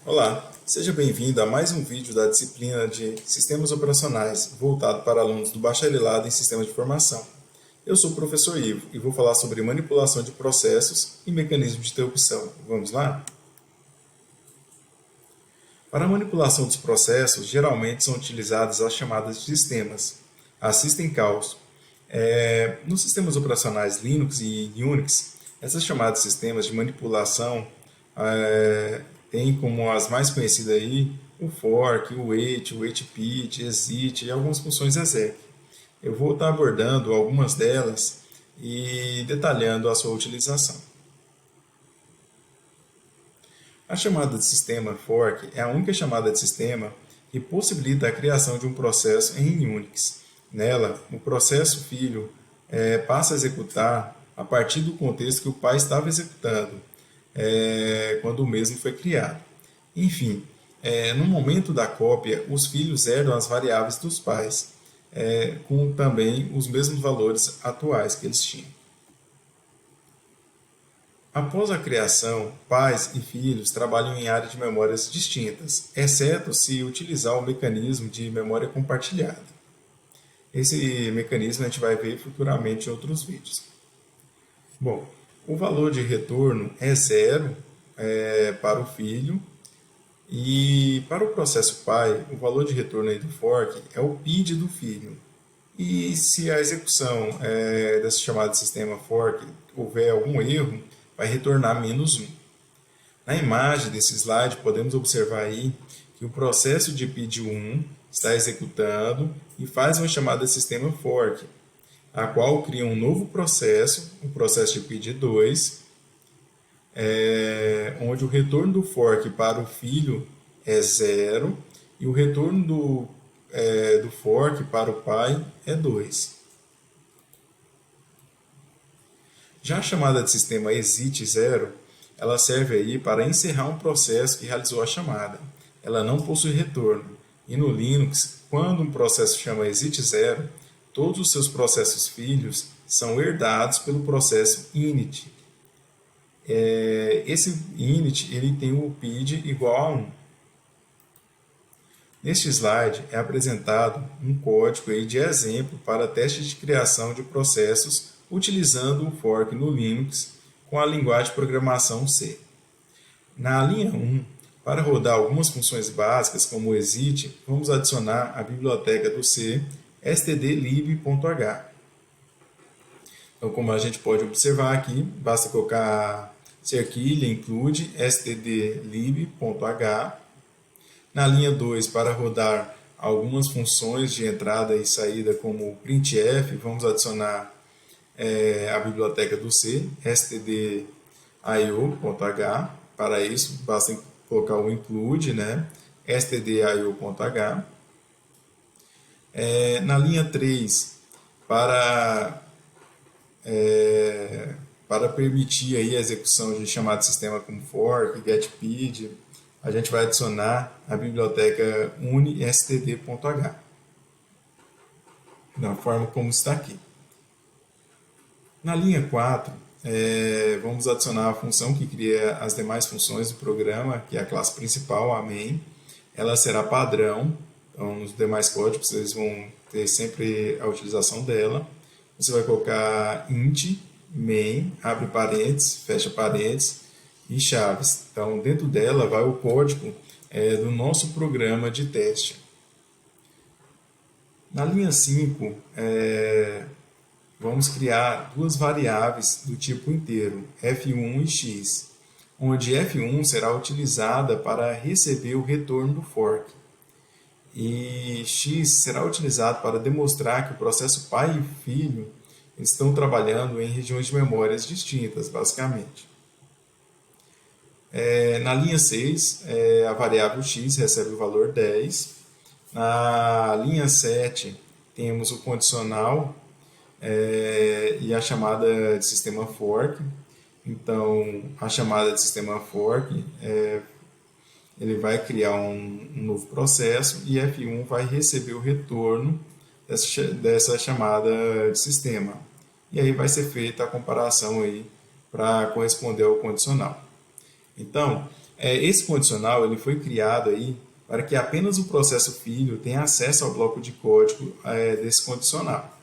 Olá, seja bem-vindo a mais um vídeo da disciplina de Sistemas Operacionais, voltado para alunos do Bacharelado em Sistemas de Informação. Eu sou o professor Ivo e vou falar sobre manipulação de processos e mecanismos de interrupção. Vamos lá? Para a manipulação dos processos, geralmente são utilizadas as chamadas de sistemas, as system calls. Nos sistemas operacionais Linux e Unix, essas chamadas sistemas de manipulação têm como as mais conhecidas aí o fork, o wait, o waitpid, exit e algumas funções exec. Eu vou estar abordando algumas delas e detalhando a sua utilização. A chamada de sistema fork é a única chamada de sistema que possibilita a criação de um processo em Unix. Nela, o processo filho passa a executar a partir do contexto que o pai estava executando quando o mesmo foi criado. Enfim, no momento da cópia, os filhos herdam as variáveis dos pais, com também os mesmos valores atuais que eles tinham. Após a criação, pais e filhos trabalham em áreas de memórias distintas, exceto se utilizar o mecanismo de memória compartilhada. Esse mecanismo a gente vai ver futuramente em outros vídeos. Bom, o valor de retorno é zero para o filho e para o processo pai, o valor de retorno aí do fork é o PID do filho. E se a execução dessa chamada de sistema fork houver algum erro, vai retornar -1. Na imagem desse slide, podemos observar aí que o processo de PID1 está executando e faz uma chamada de sistema fork, a qual cria um novo processo, o processo de PID2, onde o retorno do fork para o filho é 0 e o retorno do fork para o pai é 2. Já a chamada de sistema exit 0, ela serve aí para encerrar um processo que realizou a chamada. Ela não possui retorno. E no Linux, quando um processo chama exit 0, todos os seus processos filhos são herdados pelo processo init. Esse init ele tem o PID igual a 1. Neste slide é apresentado um código aí de exemplo para teste de criação de processos utilizando o fork no Linux com a linguagem de programação C. Na linha 1, para rodar algumas funções básicas como o exit, vamos adicionar a biblioteca do C stdlib.h. Então, como a gente pode observar aqui, basta colocar cerquilha include stdlib.h. Na linha 2, para rodar algumas funções de entrada e saída como printf, vamos adicionar a biblioteca do C, stdio.h. Para isso, basta colocar o include, stdio.h. Na linha 3, para permitir aí a execução de chamada de sistema como fork, getpid, a gente vai adicionar a biblioteca unistd.h, da forma como está aqui. Na linha 4, vamos adicionar a função que cria as demais funções do programa, que é a classe principal, a main. Ela será padrão, então nos demais códigos vocês vão ter sempre a utilização dela. Você vai colocar int main, abre parênteses, fecha parênteses, e chaves. Então, dentro dela vai o código do nosso programa de teste. Na linha 5, vamos criar duas variáveis do tipo inteiro, f1 e x, onde f1 será utilizada para receber o retorno do fork, e x será utilizado para demonstrar que o processo pai e filho estão trabalhando em regiões de memórias distintas, basicamente. Na linha 6, a variável x recebe o valor 10. Na linha 7, temos o condicional e a chamada de sistema fork. Então, a chamada de sistema fork, ele vai criar um novo processo e F1 vai receber o retorno dessa chamada de sistema. E aí vai ser feita a comparação aí para corresponder ao condicional. Então, esse condicional ele foi criado aí para que apenas o processo filho tenha acesso ao bloco de código desse condicional.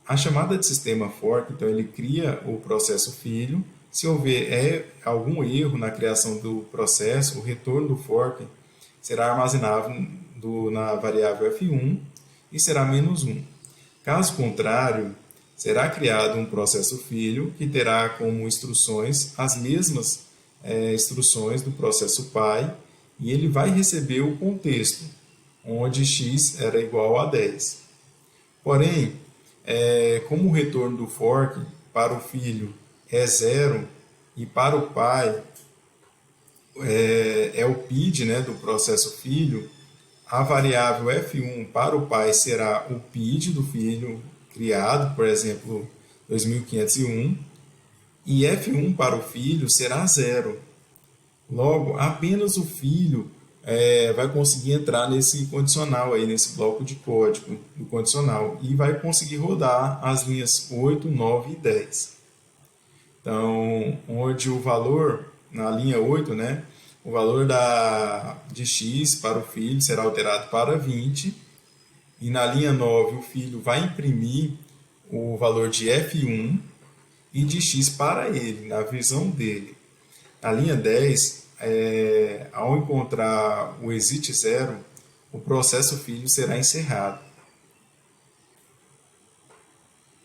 A chamada de sistema fork, então, ele cria o processo filho. Se houver algum erro na criação do processo, o retorno do fork será armazenado na variável f1 e será "-1". Caso contrário, será criado um processo filho que terá como instruções as mesmas instruções do processo pai e ele vai receber o contexto, onde x era igual a 10. Porém, como o retorno do fork para o filho é 0 e para o pai é o PID, né, do processo filho, a variável f1 para o pai será o PID do filho criado, por exemplo, 2501, e f1 para o filho será 0. Logo, apenas o filho vai conseguir entrar nesse condicional, aí, nesse bloco de código do condicional, e vai conseguir rodar as linhas 8, 9 e 10. Então, onde o valor, na linha 8, né, o valor de x para o filho será alterado para 20, e na linha 9 o filho vai imprimir o valor de f1 e de x para ele, na visão dele. Na linha 10, ao encontrar o exit 0, o processo filho será encerrado.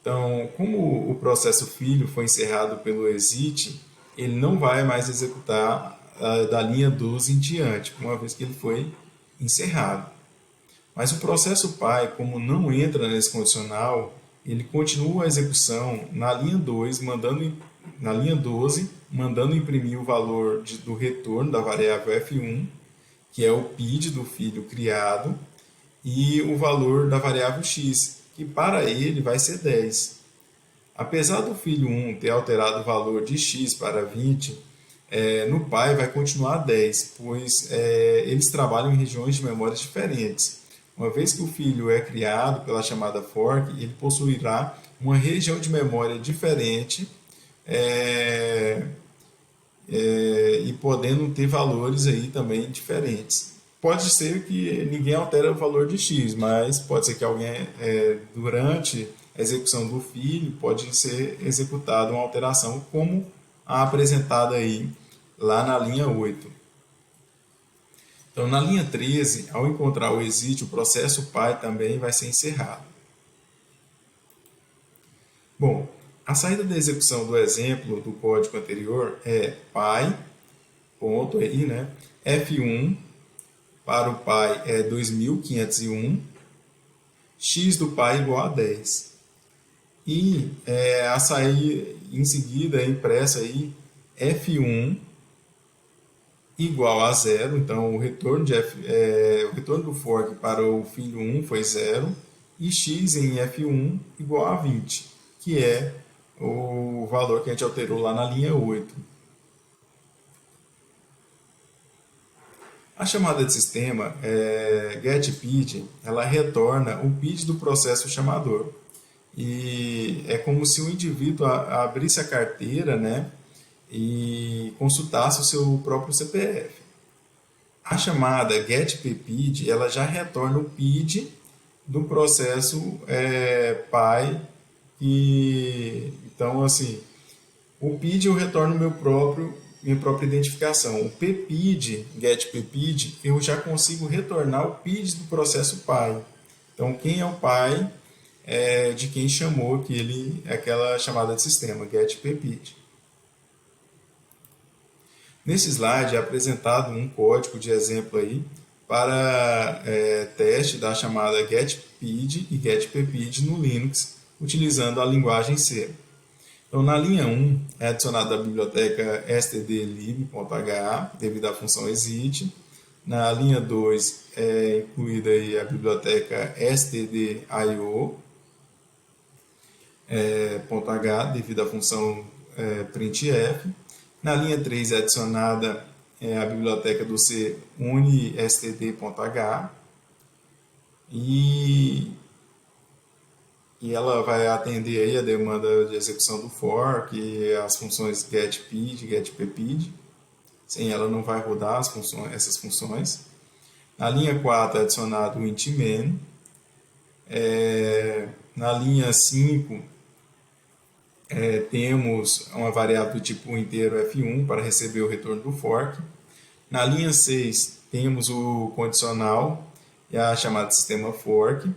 Então, como o processo filho foi encerrado pelo exit, ele não vai mais executar da linha 12 em diante, uma vez que ele foi encerrado. Mas o processo pai, como não entra nesse condicional, ele continua a execução na linha 2, na linha 12, mandando imprimir o valor do retorno da variável f1, que é o PID do filho criado, e o valor da variável x, que para ele vai ser 10. Apesar do filho 1 ter alterado o valor de x para 20, no pai vai continuar 10, pois eles trabalham em regiões de memórias diferentes. Uma vez que o filho é criado pela chamada fork, ele possuirá uma região de memória diferente e podendo ter valores aí também diferentes. Pode ser que ninguém altere o valor de x, mas pode ser que alguém, durante a execução do filho, pode ser executada uma alteração como a apresentada aí lá na linha 8. Então, na linha 13, ao encontrar o exit, o processo pai também vai ser encerrado. Bom, a saída da execução do exemplo do código anterior é pai, ponto aí, né? F1 para o pai é 2501, x do pai igual a 10. E a sair em seguida é impressa aí F1 igual a 0, então o retorno do fork para o filho 1 foi 0, e x em f1 igual a 20, que é o valor que a gente alterou lá na linha 8. A chamada de sistema getPID, ela retorna o PID do processo chamador. E é como se o indivíduo abrisse a carteira, né, e consultasse o seu próprio CPF. A chamada getPPID, ela já retorna o PID do processo pai. Então, assim, o PID eu retorno minha própria identificação. O PPID, getPPID, eu já consigo retornar o PID do processo pai. Então, quem é o pai de quem chamou aquela chamada de sistema, getPPID. Nesse slide é apresentado um código de exemplo aí para teste da chamada getPID e getPPID no Linux, utilizando a linguagem C. Então, na linha 1, é adicionada a biblioteca stdlib.h, devido à função exit. Na linha 2, é incluída aí a biblioteca stdio.h, devido à função printf. Na linha 3 é adicionada a biblioteca do C unistd.h e ela vai atender aí a demanda de execução do fork e as funções getPID, getPPID. sem ela não vai rodar essas funções. Na linha 4 é adicionado o int main. Na linha 5 temos uma variável do tipo inteiro f1 para receber o retorno do fork. Na linha 6 temos o condicional e a chamada sistema fork.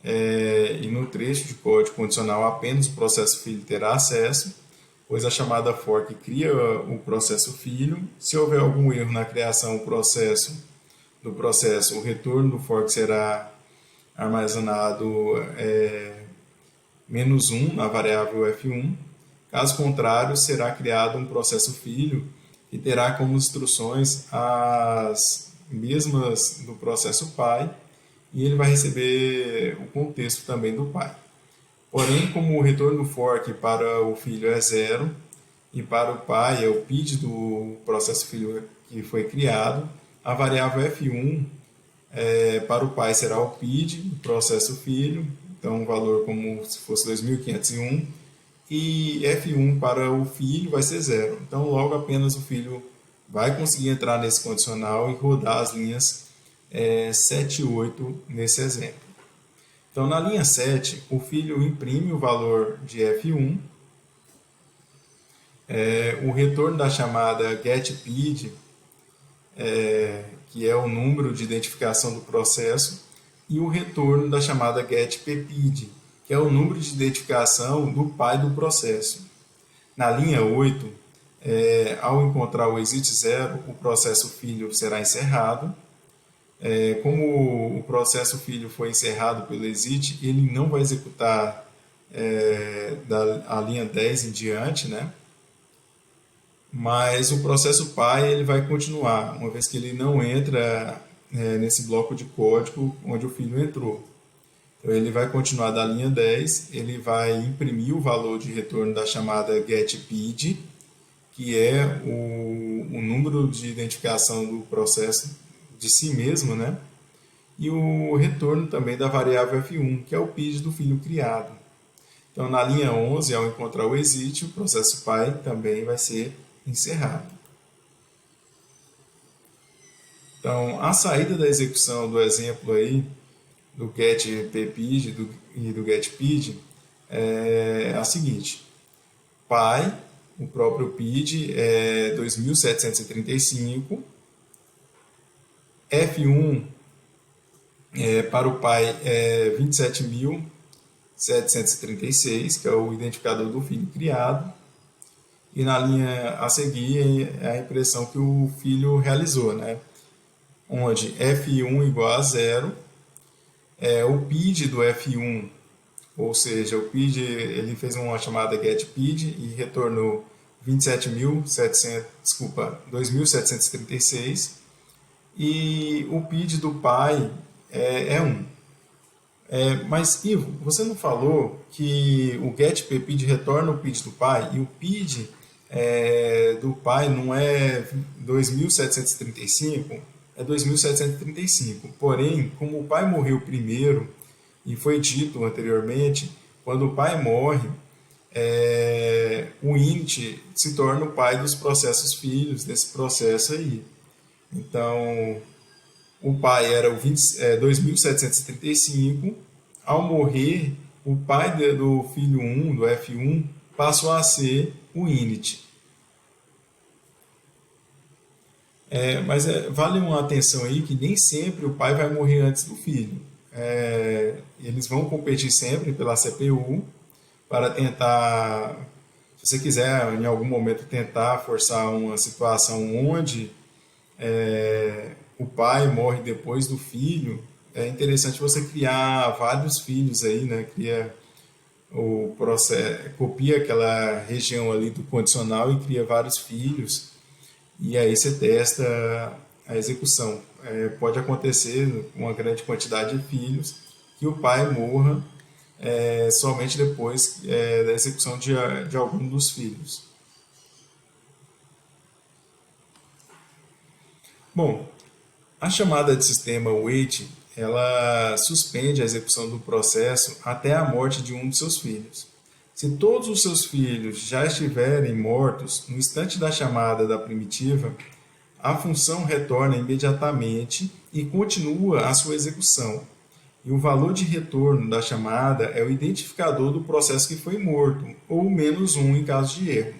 E no trecho de código condicional apenas o processo filho terá acesso, pois a chamada fork cria o processo filho. Se houver algum erro na criação do processo, o retorno do fork será armazenado -1 na variável f1. Caso contrário, será criado um processo filho que terá como instruções as mesmas do processo pai, e ele vai receber o contexto também do pai. Porém, como o retorno do fork para o filho é 0 e para o pai é o PID do processo filho que foi criado, a variável f1 para o pai será o PID do processo filho, então um valor como se fosse 2501, e f1 para o filho vai ser 0. Então, logo apenas o filho vai conseguir entrar nesse condicional e rodar as linhas 7 e 8 nesse exemplo. Então, na linha 7, o filho imprime o valor de f1, o retorno da chamada getPID, que é o número de identificação do processo, e o retorno da chamada getPPID, que é o número de identificação do pai do processo. Na linha 8, ao encontrar o exit 0, o processo filho será encerrado. Como o processo filho foi encerrado pelo exit, ele não vai executar da linha 10 em diante, né? Mas o processo pai ele vai continuar, uma vez que ele não entra nesse bloco de código onde o filho entrou. Então, ele vai continuar da linha 10, ele vai imprimir o valor de retorno da chamada getPID, que é o número de identificação do processo de si mesmo, né? E o retorno também da variável f1, que é o PID do filho criado. Então, na linha 11, ao encontrar o exit, o processo pai também vai ser encerrado. Então, a saída da execução do exemplo aí, do getPPID e do getPID, é a seguinte: pai, o próprio PID é 2735, F1 para o pai é 27.736, que é o identificador do filho criado, e na linha a seguir é a impressão que o filho realizou, né? Onde F1 igual a 0, o PID do F1, ou seja, o PID ele fez uma chamada getPID e retornou 2.736, e o PID do pai é 1. Mas, Ivo, você não falou que o getPPID retorna o PID do pai, e o PID do pai não é 2.735, é 2.735. Porém, como o pai morreu primeiro, e foi dito anteriormente, quando o pai morre, o init se torna o pai dos processos filhos desse processo aí. Então, o pai era o 2.735, ao morrer, o pai do filho 1, do F1, passou a ser o init. Mas vale uma atenção aí que nem sempre o pai vai morrer antes do filho. Eles vão competir sempre pela CPU para tentar, se você quiser em algum momento tentar forçar uma situação onde o pai morre depois do filho, é interessante você criar vários filhos aí, né? Cria o processo, copia aquela região ali do condicional e cria vários filhos, e aí você testa a execução. Pode acontecer uma grande quantidade de filhos que o pai morra somente depois da execução de algum dos filhos. Bom, a chamada de sistema wait, ela suspende a execução do processo até a morte de um de seus filhos. Se todos os seus filhos já estiverem mortos no instante da chamada da primitiva, a função retorna imediatamente e continua a sua execução. E o valor de retorno da chamada é o identificador do processo que foi morto, ou -1 em caso de erro.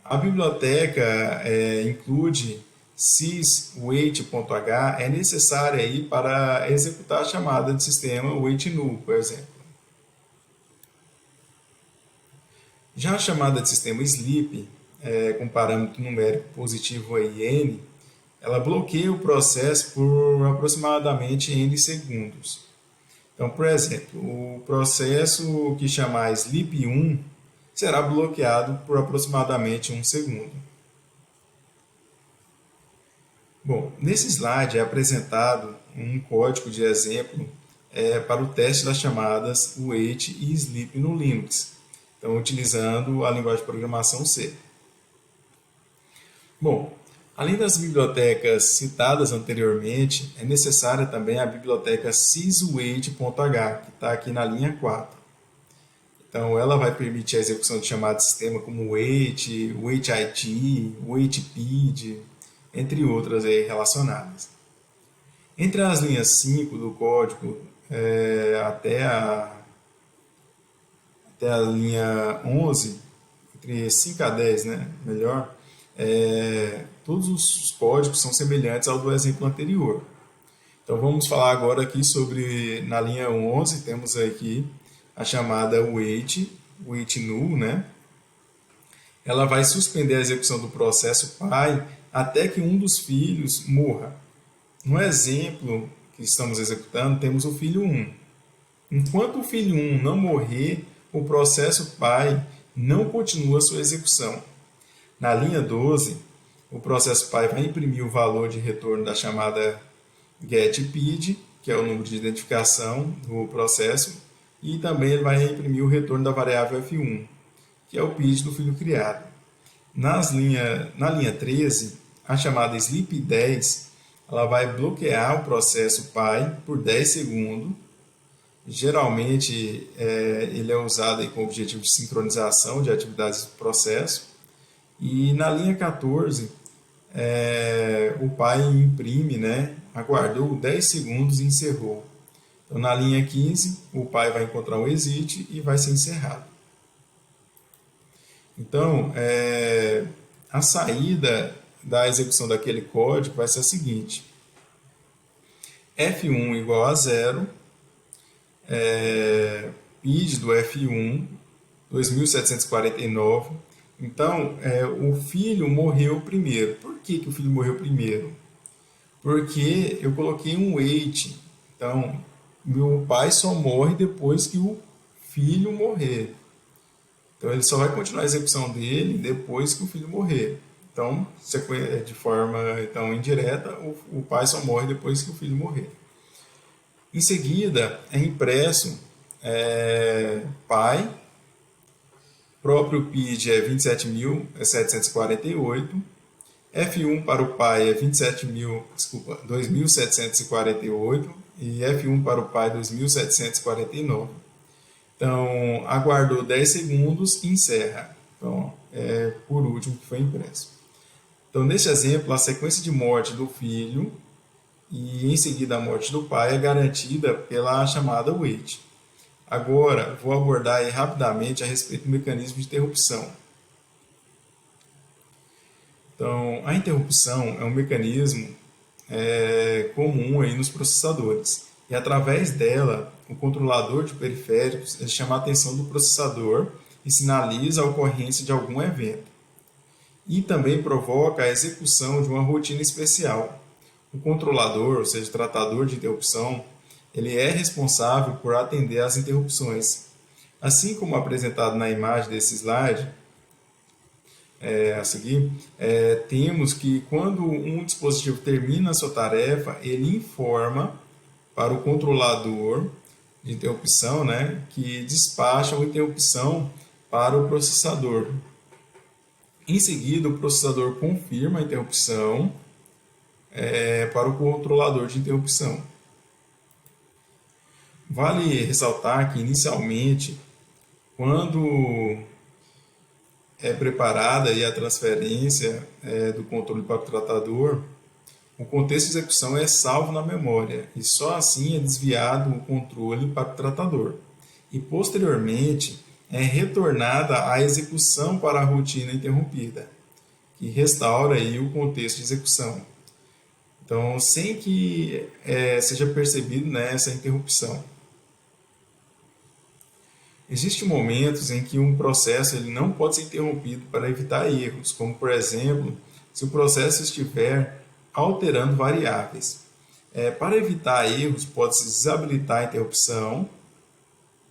A biblioteca include syswait.h é necessária aí para executar a chamada de sistema wait null, por exemplo. Já a chamada de sistema sleep, com parâmetro numérico positivo aí, n, ela bloqueia o processo por aproximadamente n segundos. Então, por exemplo, o processo que chamar sleep 1 será bloqueado por aproximadamente 1 segundo. Bom, nesse slide é apresentado um código de exemplo para o teste das chamadas wait e sleep no Linux, então utilizando a linguagem de programação C. Bom, além das bibliotecas citadas anteriormente, é necessária também a biblioteca syswait.h, que está aqui na linha 4. Então, ela vai permitir a execução de chamadas de sistema como wait, wait-it, wait-pid, entre outras aí relacionadas. Entre as linhas 5 do código até a linha 11, entre 5 a 10, né, melhor, todos os códigos são semelhantes ao do exemplo anterior. Então, vamos falar agora aqui sobre, na linha 11, temos aqui a chamada wait null, né? Ela vai suspender a execução do processo pai até que um dos filhos morra. No exemplo que estamos executando, temos o filho 1. Enquanto o filho 1 não morrer, o processo pai não continua sua execução. Na linha 12, o processo pai vai imprimir o valor de retorno da chamada getPid, que é o número de identificação do processo, e também ele vai imprimir o retorno da variável f1, que é o PID do filho criado. Na linha 13, a chamada sleep10, ela vai bloquear o processo pai por 10 segundos. Geralmente, ele é usado aí com o objetivo de sincronização de atividades do processo. E na linha 14, o pai imprime, né, aguardou 10 segundos e encerrou. Então, na linha 15, o pai vai encontrar o exit e vai ser encerrado. Então, a saída da execução daquele código vai ser a seguinte: F1 igual a 0, PID do F1, 2749. Então, o filho morreu primeiro. Por que o filho morreu primeiro? Porque eu coloquei um wait. Então, meu pai só morre depois que o filho morrer. Então, ele só vai continuar a execução dele depois que o filho morrer. Então, de forma indireta, o pai só morre depois que o filho morrer. Em seguida, é impresso pai, próprio PID é 27.748, F1 para o pai é 2.748 e F1 para o pai 2.749. Então, aguardou 10 segundos e encerra. Então, por último que foi impresso. Então, neste exemplo, a sequência de morte do filho e em seguida a morte do pai é garantida pela chamada wait. Agora, vou abordar aí rapidamente a respeito do mecanismo de interrupção. Então, a interrupção é um mecanismo comum aí nos processadores. E através dela, o controlador de periféricos chama a atenção do processador e sinaliza a ocorrência de algum evento. E também provoca a execução de uma rotina especial. O controlador, ou seja, o tratador de interrupção, ele é responsável por atender às interrupções. Assim como apresentado na imagem desse slide, a seguir, temos que quando um dispositivo termina a sua tarefa, ele informa para o controlador de interrupção, né, que despacha a interrupção para o processador. Em seguida, o processador confirma a interrupção para o controlador de interrupção. Vale ressaltar que, inicialmente, Quando é preparada aí a transferência do controle para o tratador, o contexto de execução é salvo na memória e só assim é desviado o controle para o tratador. E posteriormente é retornada a execução para a rotina interrompida, que restaura aí o contexto de execução. Então, sem que seja percebido, né, essa interrupção. Existem momentos em que um processo ele não pode ser interrompido para evitar erros, como, por exemplo, se o processo estiver alterando variáveis. Para evitar erros, pode-se desabilitar a interrupção,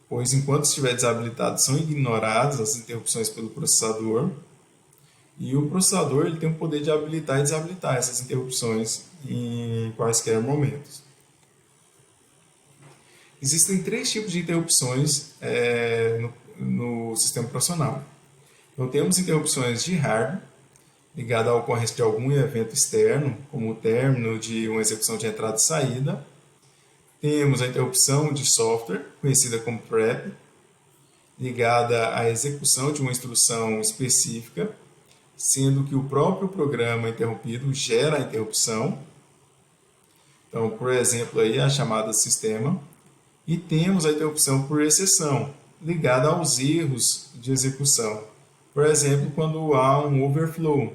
pois enquanto estiver desabilitado, são ignoradas as interrupções pelo processador, e o processador ele tem o poder de habilitar e desabilitar essas interrupções em quaisquer momentos. Existem três tipos de interrupções no sistema operacional. Então, temos interrupções de hardware, ligada à ocorrência de algum evento externo, como o término de uma execução de entrada e saída. Temos a interrupção de software, conhecida como prep, ligada à execução de uma instrução específica, sendo que o próprio programa interrompido gera a interrupção. Então, por exemplo, aí a chamada sistema. E temos a interrupção por exceção, ligada aos erros de execução. Por exemplo, quando há um overflow.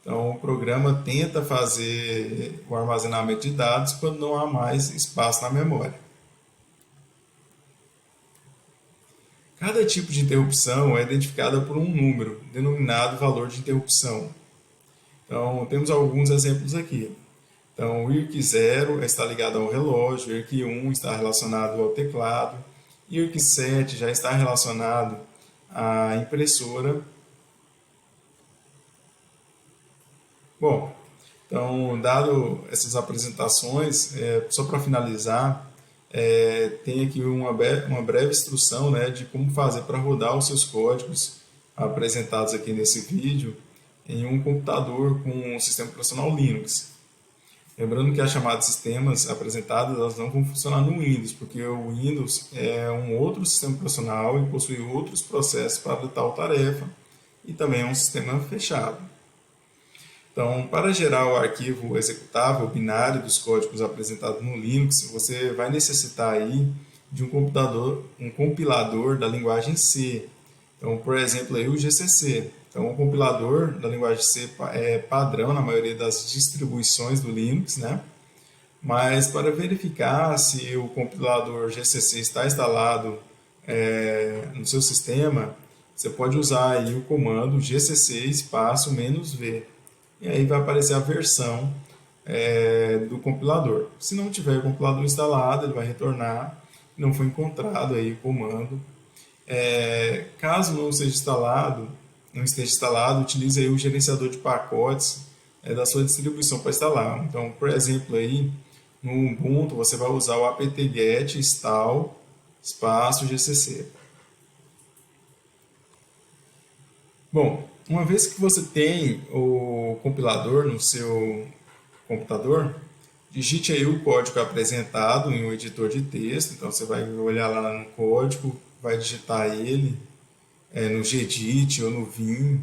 Então, o programa tenta fazer o armazenamento de dados quando não há mais espaço na memória. Cada tipo de interrupção é identificada por um número, denominado valor de interrupção. Então, temos alguns exemplos aqui. Então, o IRC0 está ligado ao relógio, o IRC1 está relacionado ao teclado, e o IRC7 já está relacionado à impressora. Bom, então, dado essas apresentações, só para finalizar, tem aqui uma breve instrução, né, de como fazer para rodar os seus códigos apresentados aqui nesse vídeo em um computador com um sistema operacional Linux. Lembrando que as chamadas sistemas apresentadas elas não vão funcionar no Windows, porque o Windows é um outro sistema operacional e possui outros processos para tal tarefa e também é um sistema fechado. Então, para gerar o arquivo executável binário dos códigos apresentados no Linux, você vai necessitar aí de um compilador da linguagem C. Então, por exemplo, aí o GCC. Então, o compilador da linguagem C é padrão na maioria das distribuições do Linux, né? Mas para verificar se o compilador GCC está instalado no seu sistema, você pode usar aí o comando gcc -v. E aí vai aparecer a versão do compilador. Se não tiver o compilador instalado, ele vai retornar, não foi encontrado aí o comando. Caso não esteja instalado, utilize aí o gerenciador de pacotes da sua distribuição para instalar. Então, por exemplo, aí, no Ubuntu, você vai usar o apt-get install -gcc. Bom, uma vez que você tem o compilador no seu computador, digite aí o código apresentado em um editor de texto. Então, você vai olhar lá no código, vai digitar ele no gedit ou no vim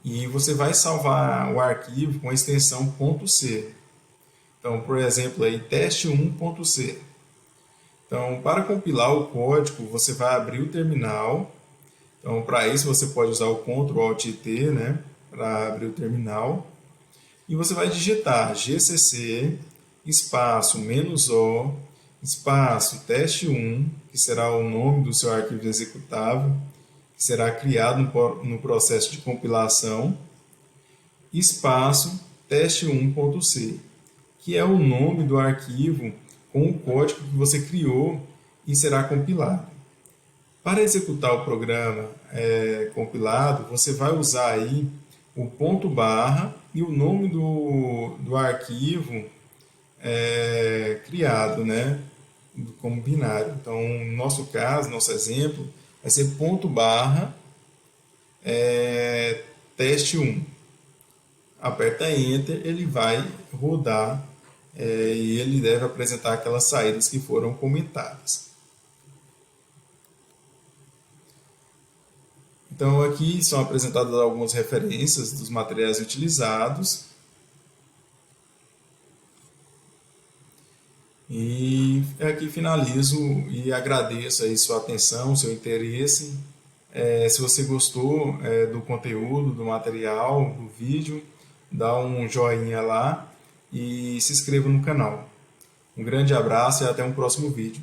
e você vai salvar o arquivo com a extensão .c. Então, por exemplo, aí teste1.c. Então, para compilar o código, você vai abrir o terminal. Então, para isso, você pode usar o Ctrl Alt T, né, para abrir o terminal. E você vai digitar gcc espaço -o espaço teste1, que será o nome do seu arquivo executável, que será criado no processo de compilação, espaço teste1.c, que é o nome do arquivo com o código que você criou e será compilado. Para executar o programa compilado, você vai usar aí o ponto barra e o nome do arquivo criado, né, como binário. Então, no nosso caso, nosso exemplo, vai ser ponto barra teste1. Aperta Enter, ele vai rodar e ele deve apresentar aquelas saídas que foram comentadas. Então, aqui são apresentadas algumas referências dos materiais utilizados. E aqui finalizo e agradeço aí sua atenção, seu interesse. Se você gostou do conteúdo, do material, do vídeo, dá um joinha lá e se inscreva no canal. Um grande abraço e até um próximo vídeo.